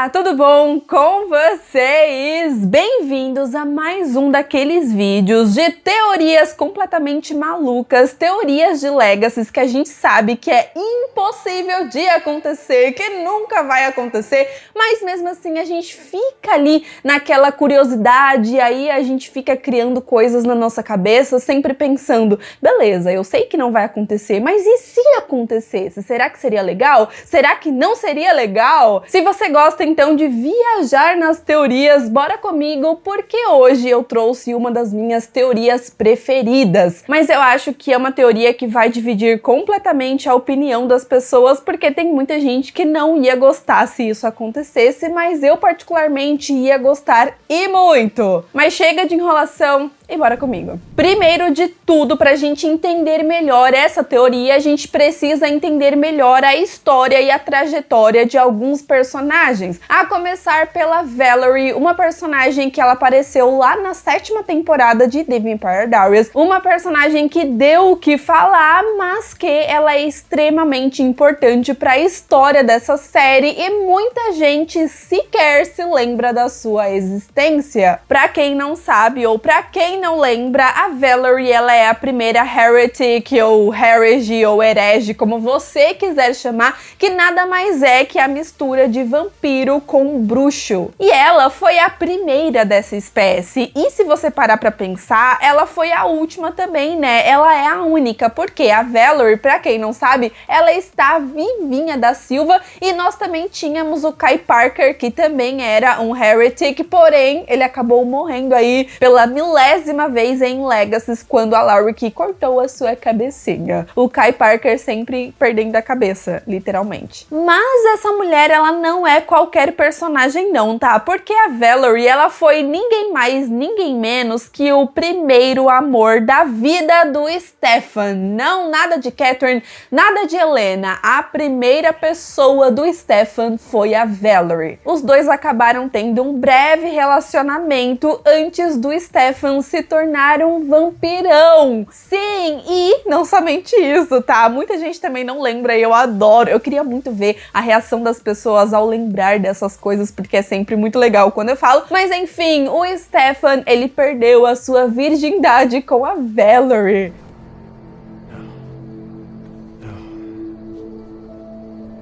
Olá, tudo bom com vocês? Bem-vindos a mais um daqueles vídeos de teorias completamente malucas, teorias de legacies que a gente sabe que é impossível de acontecer, que nunca vai acontecer, mas mesmo assim a gente fica ali naquela curiosidade, aí a gente fica criando coisas na nossa cabeça, sempre pensando, beleza, eu sei que não vai acontecer, mas e se acontecesse? Será que seria legal? Será que não seria legal? Se você gosta então de viajar nas teorias, bora comigo, porque hoje eu trouxe uma das minhas teorias preferidas. Mas eu acho que é uma teoria que vai dividir completamente a opinião das pessoas, porque tem muita gente que não ia gostar se isso acontecesse, mas eu particularmente ia gostar e muito. Mas chega de enrolação e bora comigo. Primeiro de tudo, pra gente entender melhor essa teoria, a gente precisa entender melhor a história e a trajetória de alguns personagens. A começar pela Valerie, uma personagem que ela apareceu lá na 7ª temporada de The Vampire Diaries, uma personagem que deu o que falar, mas que ela é extremamente importante para a história dessa série e muita gente sequer se lembra da sua existência. Pra quem não sabe ou pra quem não lembra, a Valerie, ela é a primeira heretic ou herege ou herege, como você quiser chamar, que nada mais é que a mistura de vampiro com bruxo. E ela foi a primeira dessa espécie. E se você parar pra pensar, ela foi a última também, né? Ela é a única, porque a Valerie, pra quem não sabe, ela está vivinha da Silva, e nós também tínhamos o Kai Parker, que também era um heretic, porém, ele acabou morrendo aí pela milésima vez em Legacies, quando a Laurie cortou a sua cabecinha. O Kai Parker sempre perdendo a cabeça, literalmente. Mas essa mulher, ela não é qualquer personagem não, tá? Porque a Valerie, ela foi ninguém mais, ninguém menos que o primeiro amor da vida do Stefan. Não, nada de Catherine, nada de Helena. A primeira pessoa do Stefan foi a Valerie. Os dois acabaram tendo um breve relacionamento antes do Stefan se tornar um vampirão. Sim, e não somente isso, tá? Muita gente também não lembra e eu adoro. Eu queria muito ver a reação das pessoas ao lembrar dessas coisas, porque é sempre muito legal quando eu falo. Mas enfim, o Stefan, ele perdeu a sua virgindade com a Valerie.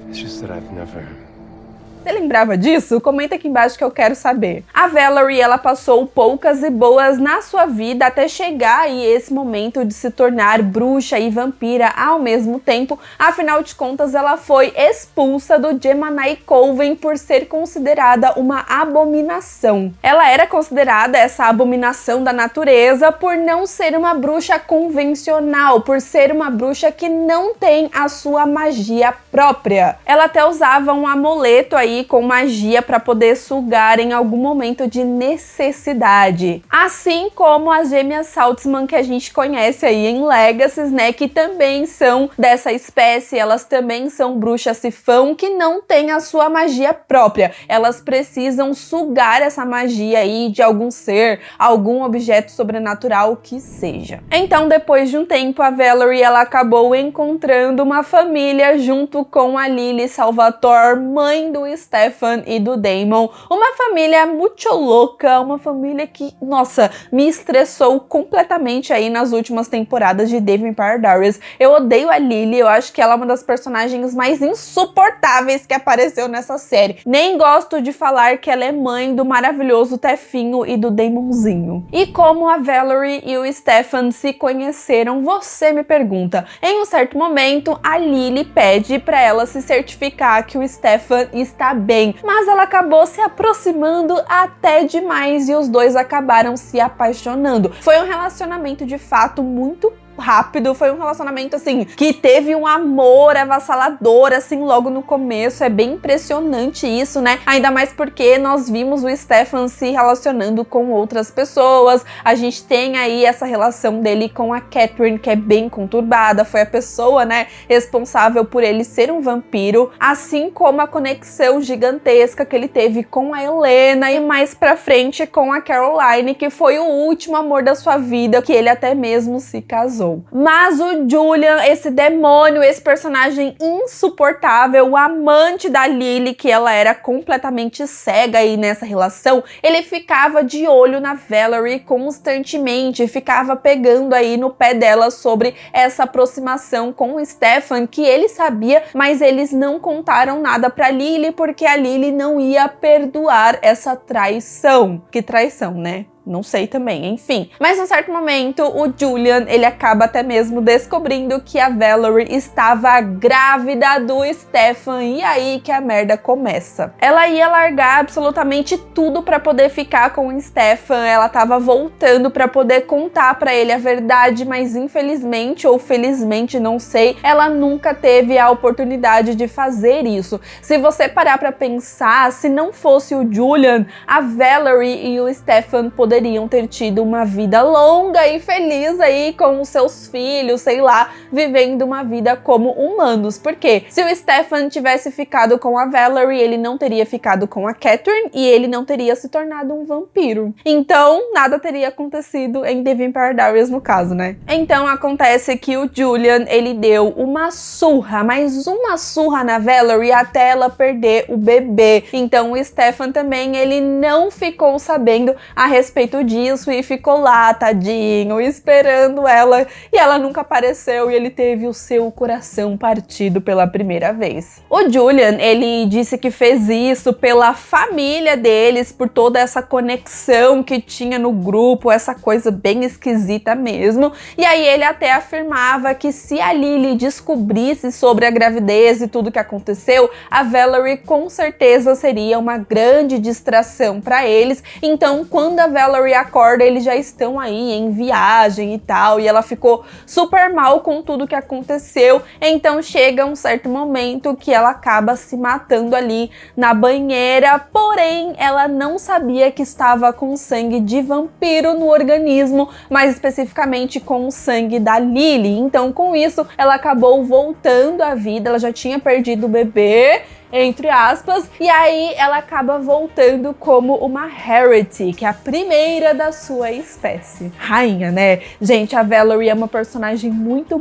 It's just that I've never... Você lembrava disso? Comenta aqui embaixo que eu quero saber. A Valerie, ela passou poucas e boas na sua vida até chegar aí esse momento de se tornar bruxa e vampira ao mesmo tempo. Afinal de contas, ela foi expulsa do Gemini Coven por ser considerada uma abominação. Ela era considerada essa abominação da natureza por não ser uma bruxa convencional, por ser uma bruxa que não tem a sua magia própria. Ela até usava um amuleto aí com magia para poder sugar em algum momento de necessidade. Assim como as gêmeas Saltzman que a gente conhece aí em Legacies, né, que também são dessa espécie, elas também são bruxas sifão que não têm a sua magia própria. Elas precisam sugar essa magia aí de algum ser, algum objeto sobrenatural que seja. Então, depois de um tempo, a Valerie, ela acabou encontrando uma família junto com a Lily Salvatore, mãe do Stefan e do Damon. Uma família muito louca, uma família que, nossa, me estressou completamente aí nas últimas temporadas de The Vampire Diaries. Eu odeio a Lily, eu acho que ela é uma das personagens mais insuportáveis que apareceu nessa série. Nem gosto de falar que ela é mãe do maravilhoso Tefinho e do Damonzinho. E como a Valerie e o Stefan se conheceram, você me pergunta. Em um certo momento, a Lily pede para ela se certificar que o Stefan está bem, mas ela acabou se aproximando até demais e os dois acabaram se apaixonando. Foi um relacionamento de fato muito rápido, foi um relacionamento assim que teve um amor avassalador assim logo no começo. É bem impressionante isso, né? Ainda mais porque nós vimos o Stefan se relacionando com outras pessoas. A gente tem aí essa relação dele com a Catherine, que é bem conturbada, foi a pessoa, né, responsável por ele ser um vampiro, assim como a conexão gigantesca que ele teve com a Helena e mais pra frente com a Caroline, que foi o último amor da sua vida, que ele até mesmo se casou. Rachel. Mas o Julian, esse demônio, esse personagem insuportável, o amante da Lily, que ela era completamente cega aí nessa relação, ele ficava de olho na Valerie constantemente, ficava pegando aí no pé dela sobre essa aproximação com o Stefan, que ele sabia, mas eles não contaram nada pra Lily, porque a Lily não ia perdoar essa traição. Que traição, né? Não sei também, enfim. Mas num certo momento, o Julian, ele acaba até mesmo descobrindo que a Valerie estava grávida do Stefan, e aí que a merda começa. Ela ia largar absolutamente tudo pra poder ficar com o Stefan, ela tava voltando pra poder contar pra ele a verdade, mas infelizmente, ou felizmente, não sei, ela nunca teve a oportunidade de fazer isso. Se você parar pra pensar, se não fosse o Julian, a Valerie e o Stefan poderiam ter tido uma vida longa e feliz aí com os seus filhos, sei lá, vivendo uma vida como humanos. Porque se o Stefan tivesse ficado com a Valerie, ele não teria ficado com a Catherine e ele não teria se tornado um vampiro. Então, nada teria acontecido em The Vampire Diaries no caso, né? Então, acontece que o Julian, ele deu uma surra, mais uma surra na Valerie até ela perder o bebê. Então, o Stefan também, ele não ficou sabendo a respeito disso e ficou lá, tadinho, esperando ela, e ela nunca apareceu e ele teve o seu coração partido pela primeira vez. O Julian, ele disse que fez isso pela família deles, por toda essa conexão que tinha no grupo, essa coisa bem esquisita mesmo, e aí ele até afirmava que se a Lily descobrisse sobre a gravidez e tudo que aconteceu, a Valerie com certeza seria uma grande distração para eles. Então, quando a Valerie acorda, eles já estão aí em viagem e tal, e ela ficou super mal com tudo que aconteceu. Então chega um certo momento que ela acaba se matando ali na banheira, porém ela não sabia que estava com sangue de vampiro no organismo, mais especificamente com o sangue da Lily. Então com isso ela acabou voltando à vida, ela já tinha perdido o bebê, entre aspas, e aí ela acaba voltando como uma Heretic, que é a primeira da sua espécie. Rainha, né? Gente, a Valerie é uma personagem muito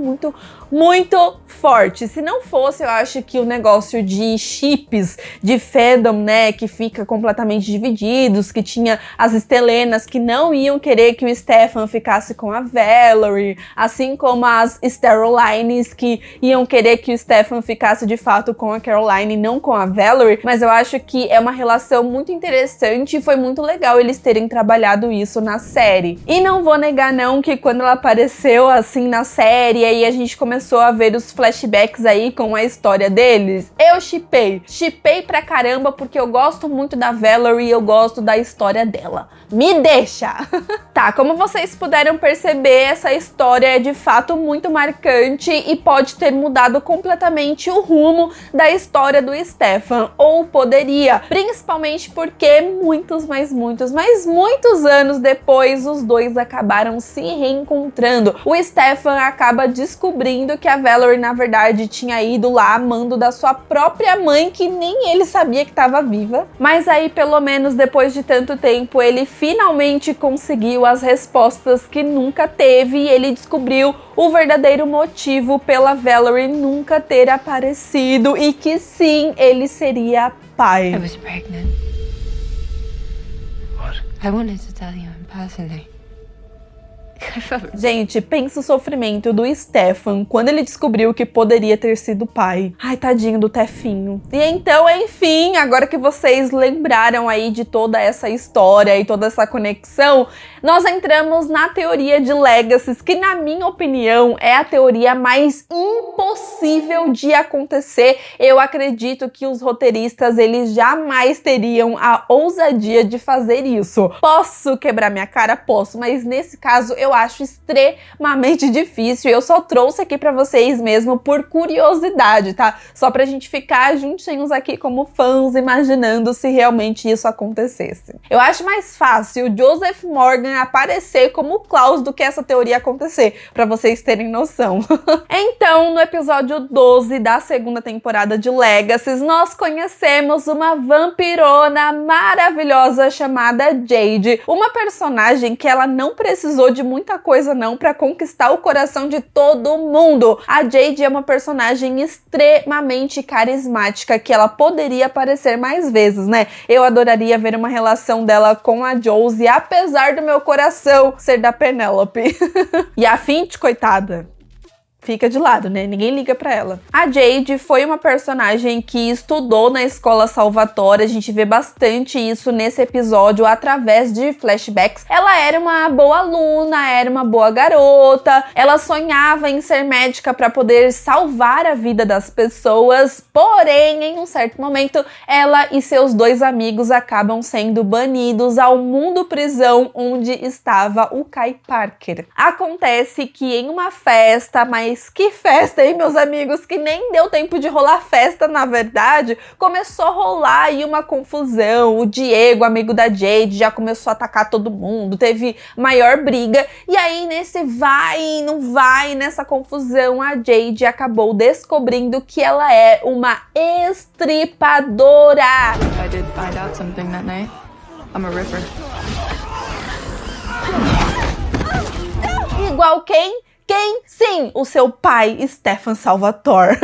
forte. Se não fosse, eu acho que o negócio de chips, de fandom, né, que fica completamente divididos, que tinha as Estelenas que não iam querer que o Stefan ficasse com a Valerie, assim como as Sterolines que iam querer que o Stefan ficasse de fato com a Caroline, não com a Valerie, mas eu acho que é uma relação muito interessante e foi muito legal eles terem trabalhado isso na série. E não vou negar não que quando ela apareceu assim na série, aí a gente começou a ver os flashbacks aí com a história deles, eu shippei pra caramba, porque eu gosto muito da Valerie e eu gosto da história dela. Me deixa! Tá, como vocês puderam perceber, essa história é de fato muito marcante e pode ter mudado completamente o rumo da história do Stefan, ou poderia, principalmente porque muitos anos depois os dois acabaram se reencontrando. O Stefan acaba descobrindo que a Valerie na verdade tinha ido lá amando da sua própria mãe, que nem ele sabia que estava viva, mas aí pelo menos depois de tanto tempo ele finalmente conseguiu as respostas que nunca teve e ele descobriu o verdadeiro motivo pela Valerie nunca ter aparecido e que sim, ele seria pai. I was pregnant. What? I wanted to tell you in person. Gente, pensa o sofrimento do Stefan quando ele descobriu que poderia ter sido pai. Ai, tadinho do Tefinho. E então, enfim, agora que vocês lembraram aí de toda essa história e toda essa conexão, nós entramos na teoria de Legacies, que na minha opinião é a teoria mais impossível de acontecer. Eu acredito que os roteiristas, eles jamais teriam a ousadia de fazer isso. Posso quebrar minha cara? Posso, mas nesse caso eu acho extremamente difícil. Eu só trouxe aqui pra vocês mesmo por curiosidade, tá? Só pra gente ficar juntinhos aqui como fãs, imaginando se realmente isso acontecesse. Eu acho mais fácil o Joseph Morgan aparecer como o Klaus do que essa teoria acontecer, pra vocês terem noção. Então, no episódio 12 da segunda temporada de Legacies, nós conhecemos uma vampirona maravilhosa chamada Jade, uma personagem que ela não precisou de muita muita coisa não pra conquistar o coração de todo mundo. A Jade é uma personagem extremamente carismática que ela poderia aparecer mais vezes, né? Eu adoraria ver uma relação dela com a Josie, apesar do meu coração ser da Penélope. E a Finch, coitada, fica de lado, né? Ninguém liga pra ela. A Jade foi uma personagem que estudou na escola Salvatore. A gente vê bastante isso nesse episódio através de flashbacks. Ela era uma boa aluna, era uma boa garota. Ela sonhava em ser médica para poder salvar a vida das pessoas. Porém, em um certo momento, ela e seus 2 amigos acabam sendo banidos ao mundo prisão onde estava o Kai Parker. Acontece que em uma festa, mas que festa, hein, meus amigos? Que nem deu tempo de rolar festa, na verdade. Começou a rolar aí uma confusão. O Diego, amigo da Jade, já começou a atacar todo mundo. Teve maior briga. E aí, nesse vai e não vai, nessa confusão, a Jade acabou descobrindo que ela é uma estripadora. I did find out something that night. I'm a ripper. Igual quem? Quem? Sim, o seu pai, Stefan Salvatore.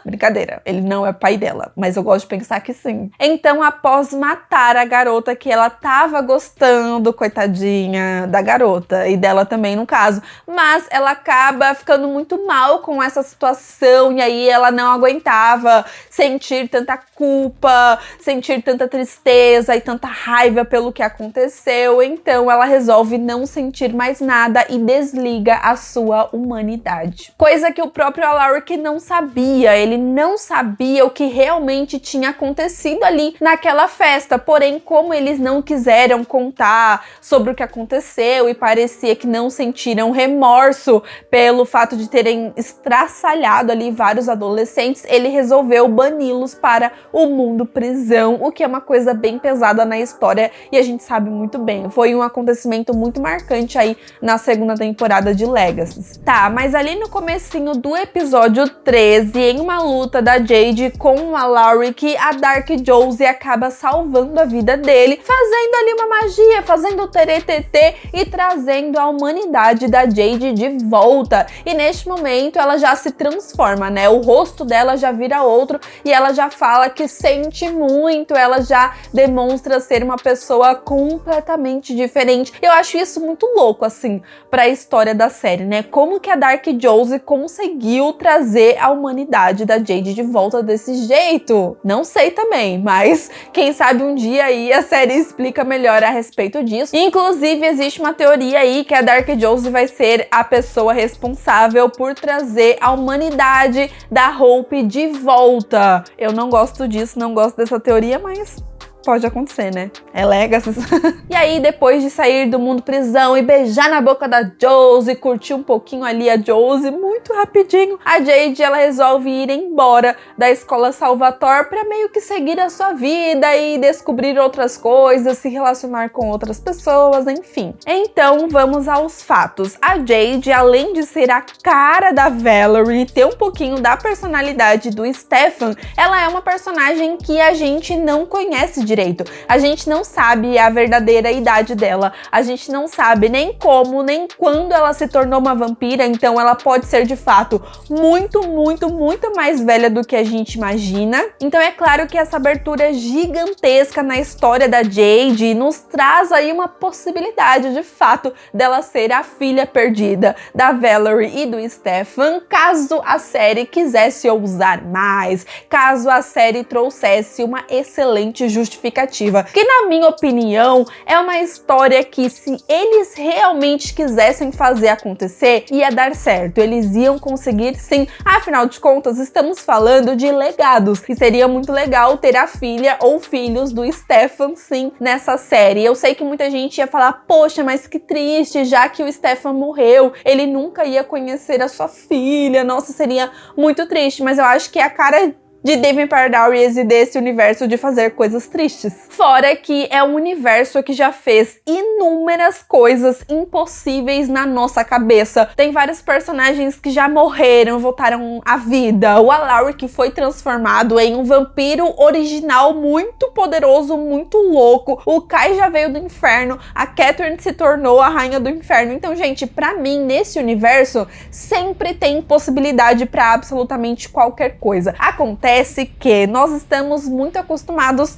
Brincadeira, ele não é pai dela, mas eu gosto de pensar que sim. Então, após matar a garota que ela tava gostando, coitadinha da garota, e dela também no caso, mas ela acaba ficando muito mal com essa situação, e aí ela não aguentava sentir tanta culpa, sentir tanta tristeza e tanta raiva pelo que aconteceu, então ela resolve não sentir mais nada e desliga a sua humanidade. Coisa que o próprio Alaric não sabia, ele não sabia o que realmente tinha acontecido ali naquela festa, porém como eles não quiseram contar sobre o que aconteceu e parecia que não sentiram remorso pelo fato de terem estraçalhado ali vários adolescentes, ele resolveu bani-los para o mundo prisão, o que é uma coisa bem pesada na história e a gente sabe muito bem. Foi um acontecimento muito marcante aí na segunda temporada de Legacy. Tá, mas ali no comecinho do episódio 13, em uma luta da Jade com o Alaric, a Dark Josie acaba salvando a vida dele, fazendo ali uma magia, fazendo o teretetê e trazendo a humanidade da Jade de volta. E neste momento ela já se transforma, né? O rosto dela já vira outro e ela já fala que sente muito, ela já demonstra ser uma pessoa completamente diferente. Eu acho isso muito louco, assim, pra história da série, né? Como que a Dark Josie conseguiu trazer a humanidade da Jade de volta desse jeito? Não sei também, mas quem sabe um dia aí a série explica melhor a respeito disso. Inclusive, existe uma teoria aí que a Dark Josie vai ser a pessoa responsável por trazer a humanidade da Hope de volta. Eu não gosto disso, não gosto dessa teoria, mas pode acontecer, né? É Legacy. E aí, depois de sair do mundo prisão e beijar na boca da Josie, curtir um pouquinho ali a Josie, muito rapidinho, a Jade, ela resolve ir embora da escola Salvatore pra meio que seguir a sua vida e descobrir outras coisas, se relacionar com outras pessoas, enfim. Então, vamos aos fatos. A Jade, além de ser a cara da Valerie e ter um pouquinho da personalidade do Stefan, ela é uma personagem que a gente não conhece direito. A gente não sabe a verdadeira idade dela, a gente não sabe nem como, nem quando ela se tornou uma vampira, então ela pode ser de fato muito mais velha do que a gente imagina. Então é claro que essa abertura gigantesca na história da Jade nos traz aí uma possibilidade de fato dela ser a filha perdida da Valerie e do Stefan, caso a série quisesse ousar mais, caso a série trouxesse uma excelente justificativa, que na minha opinião é uma história que, se eles realmente quisessem fazer acontecer, ia dar certo, eles iam conseguir sim. Afinal de contas, estamos falando de legados e seria muito legal ter a filha ou filhos do Stefan sim nessa série. Eu sei que muita gente ia falar, poxa, mas que triste, já que o Stefan morreu, ele nunca ia conhecer a sua filha, nossa, seria muito triste, mas eu acho que a cara de The Vampire Diaries e desse universo de fazer coisas tristes. Fora que é um universo que já fez inúmeras coisas impossíveis na nossa cabeça. Tem vários personagens que já morreram, voltaram à vida. O Alaric foi transformado em um vampiro original muito poderoso, muito louco. O Kai já veio do inferno, a Catherine se tornou a rainha do inferno. Então, gente, pra mim, nesse universo, sempre tem possibilidade pra absolutamente qualquer coisa. Acontece que nós estamos muito acostumados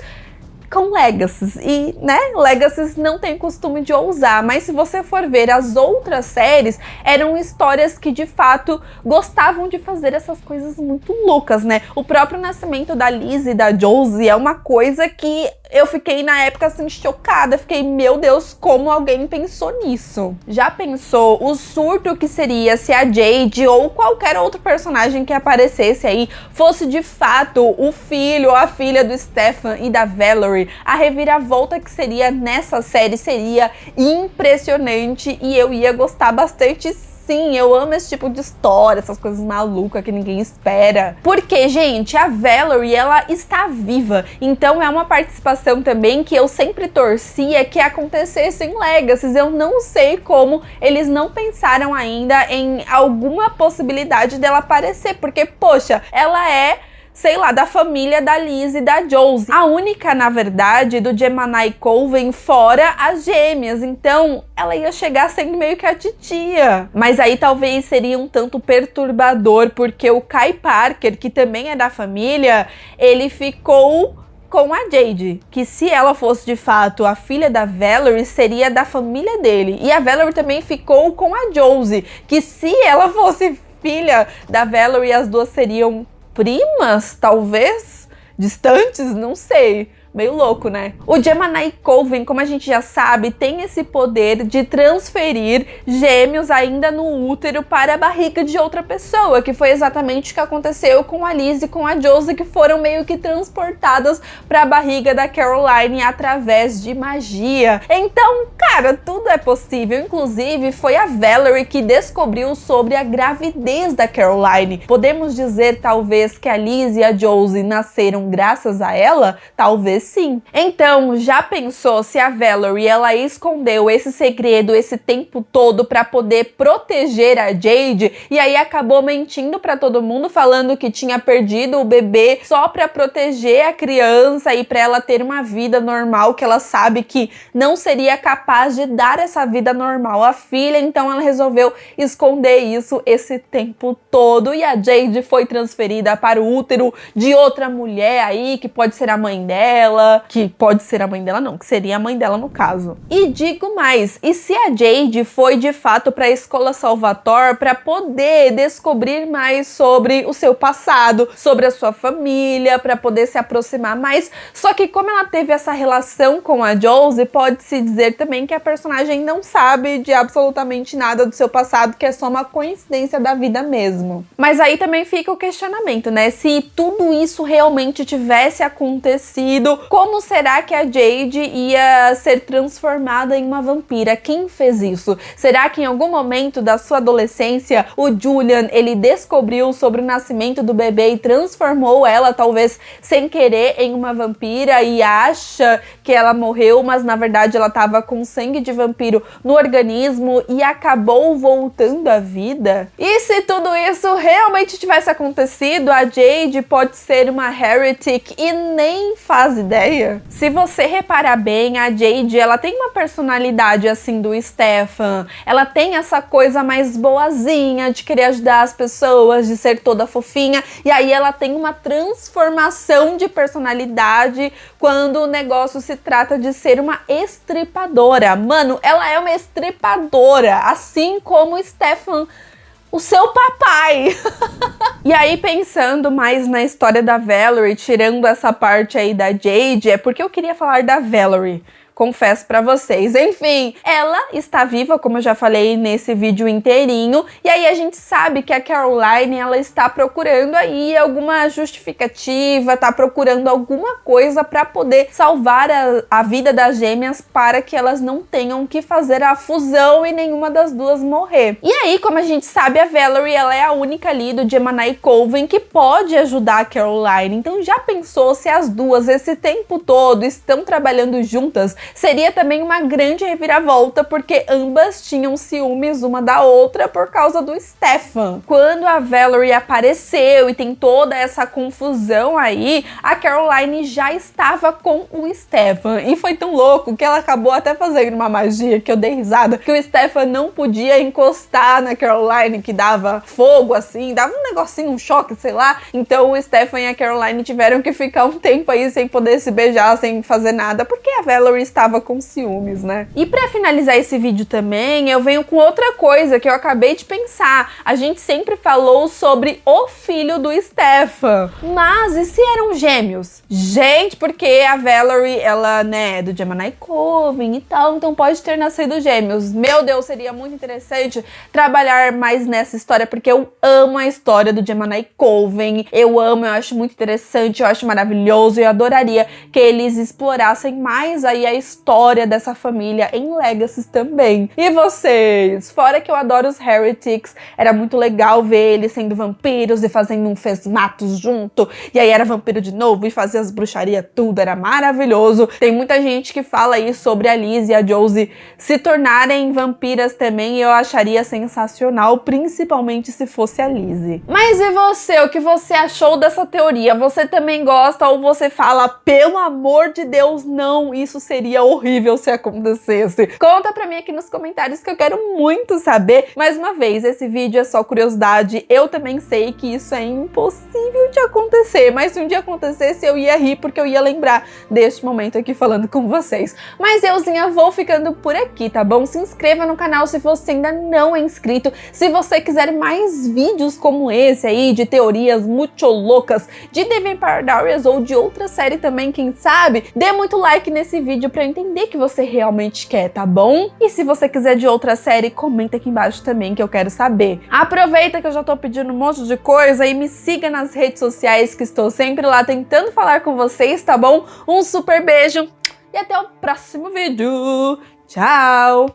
com Legacies, e, né, Legacies não tem costume de ousar, mas se você for ver as outras séries, eram histórias que de fato gostavam de fazer essas coisas muito loucas, né? O próprio nascimento da Liz e da Josie é uma coisa que eu fiquei na época assim chocada, fiquei, meu Deus, como alguém pensou nisso? Já pensou o surto que seria se a Jade ou qualquer outro personagem que aparecesse aí fosse de fato o filho ou a filha do Stefan e da Valerie? A reviravolta que seria nessa série seria impressionante e eu ia gostar bastante. Sim, eu amo esse tipo de história, essas coisas malucas que ninguém espera. Porque, gente, a Valerie, ela está viva. Então é uma participação também que eu sempre torcia que acontecesse em Legacies. Eu não sei como eles não pensaram ainda em alguma possibilidade dela aparecer. Porque, poxa, ela é, sei lá, da família da Liz e da Josie. A única, na verdade, do Gemini Coven fora as gêmeas. Então, ela ia chegar sendo meio que a titia. Mas aí talvez seria um tanto perturbador, porque o Kai Parker, que também é da família, ele ficou com a Jade, que se ela fosse de fato a filha da Valerie, seria da família dele. E a Valerie também ficou com a Josie, que se ela fosse filha da Valerie, as duas seriam primas, talvez? Distantes? Não sei. Meio louco, né? O Gemini Coven, como a gente já sabe, tem esse poder de transferir gêmeos ainda no útero para a barriga de outra pessoa, que foi exatamente o que aconteceu com a Liz e com a Josie, que foram meio que transportadas para a barriga da Caroline através de magia. Então, cara, tudo é possível. Inclusive, foi a Valerie que descobriu sobre a gravidez da Caroline. Podemos dizer, talvez, que a Liz e a Josie nasceram graças a ela? Talvez sim. Então, já pensou se a Valerie, ela escondeu esse segredo esse tempo todo pra poder proteger a Jade e aí acabou mentindo pra todo mundo, falando que tinha perdido o bebê só pra proteger a criança e pra ela ter uma vida normal, que ela sabe que não seria capaz de dar essa vida normal à filha, então ela resolveu esconder isso esse tempo todo e a Jade foi transferida para o útero de outra mulher aí, que pode ser a mãe dela, que pode ser a mãe dela não, que seria a mãe dela no caso. E digo mais, e se a Jade foi de fato para a Escola Salvatore para poder descobrir mais sobre o seu passado, sobre a sua família, para poder se aproximar mais, só que como ela teve essa relação com a Josie, pode-se dizer também que a personagem não sabe de absolutamente nada do seu passado, que é só uma coincidência da vida mesmo. Mas aí também fica o questionamento, né? Se tudo isso realmente tivesse acontecido, como será que a Jade ia ser transformada em uma vampira? Quem fez isso? Será que em algum momento da sua adolescência o Julian, ele descobriu sobre o nascimento do bebê e transformou ela, talvez sem querer, em uma vampira e acha que ela morreu, mas na verdade ela estava com sangue de vampiro no organismo e acabou voltando à vida? E se tudo isso realmente tivesse acontecido, a Jade pode ser uma heretic e nem faz ideia? Se você reparar bem, a Jade, ela tem uma personalidade assim do Stefan, ela tem essa coisa mais boazinha, de querer ajudar as pessoas, de ser toda fofinha, e aí ela tem uma transformação de personalidade quando o negócio se trata de ser uma estripadora. Mano, ela é uma estripadora, assim como o Stefan, o seu papai. E aí, pensando mais na história da Valerie, tirando essa parte aí da Jade, é porque eu queria falar da Valerie. confesso pra vocês. Enfim, ela está viva, como eu já falei nesse vídeo inteirinho, e aí a gente sabe que a Caroline, ela está procurando aí alguma justificativa, tá procurando alguma coisa pra poder salvar a vida das gêmeas para que elas não tenham que fazer a fusão e nenhuma das duas morrer. E aí, como a gente sabe, a Valerie, ela é a única ali do Gemini Coven que pode ajudar a Caroline. Então já pensou se as duas esse tempo todo estão trabalhando juntas? Seria também uma grande reviravolta, porque ambas tinham ciúmes uma da outra por causa do Stefan. Quando a Valerie apareceu e tem toda essa confusão aí, a Caroline já estava com o Stefan. E foi tão louco que ela acabou até fazendo uma magia que eu dei risada, que o Stefan não podia encostar na Caroline, que dava fogo assim, dava um negocinho, um choque, sei lá. Então o Stefan e a Caroline tiveram que ficar um tempo aí sem poder se beijar, sem fazer nada, porque a Valerie estava com ciúmes, né? E pra finalizar esse vídeo também, eu venho com outra coisa que eu acabei de pensar. A gente sempre falou sobre o filho do Stefan, mas e se eram gêmeos? Gente, porque a Valerie, ela, né, é do Gemini Coven e tal, então pode ter nascido gêmeos. Meu Deus, seria muito interessante trabalhar mais nessa história, porque eu amo a história do Gemini Coven, eu acho muito interessante, eu acho maravilhoso, eu adoraria que eles explorassem mais aí a história dessa família em Legacy também. E vocês? Fora que eu adoro os Heretics, era muito legal ver eles sendo vampiros e fazendo um fesmatos junto, e aí era vampiro de novo e fazia as bruxarias tudo, era maravilhoso. Tem muita gente que fala aí sobre a Liz e a Josie se tornarem vampiras também, e eu acharia sensacional, principalmente se fosse a Liz. Mas e você? O que você achou dessa teoria? Você também gosta ou você fala, pelo amor de Deus, não, isso seria horrível se acontecesse? Conta pra mim aqui nos comentários que eu quero muito saber. Mais uma vez, esse vídeo é só curiosidade, eu também sei que isso é impossível de acontecer, mas se um dia acontecesse eu ia rir porque eu ia lembrar deste momento aqui falando com vocês. Mas euzinha, vou ficando por aqui, tá bom? Se inscreva no canal se você ainda não é inscrito. Se você quiser mais vídeos como esse aí, de teorias muito loucas, de The Vampire Diaries ou de outra série também, quem sabe, dê muito like nesse vídeo pra eu entender que você realmente quer, tá bom? E se você quiser de outra série, comenta aqui embaixo também que eu quero saber. Aproveita que eu já tô pedindo um monte de coisa e me siga nas redes sociais que estou sempre lá tentando falar com vocês, tá bom? Um super beijo e até o próximo vídeo. Tchau!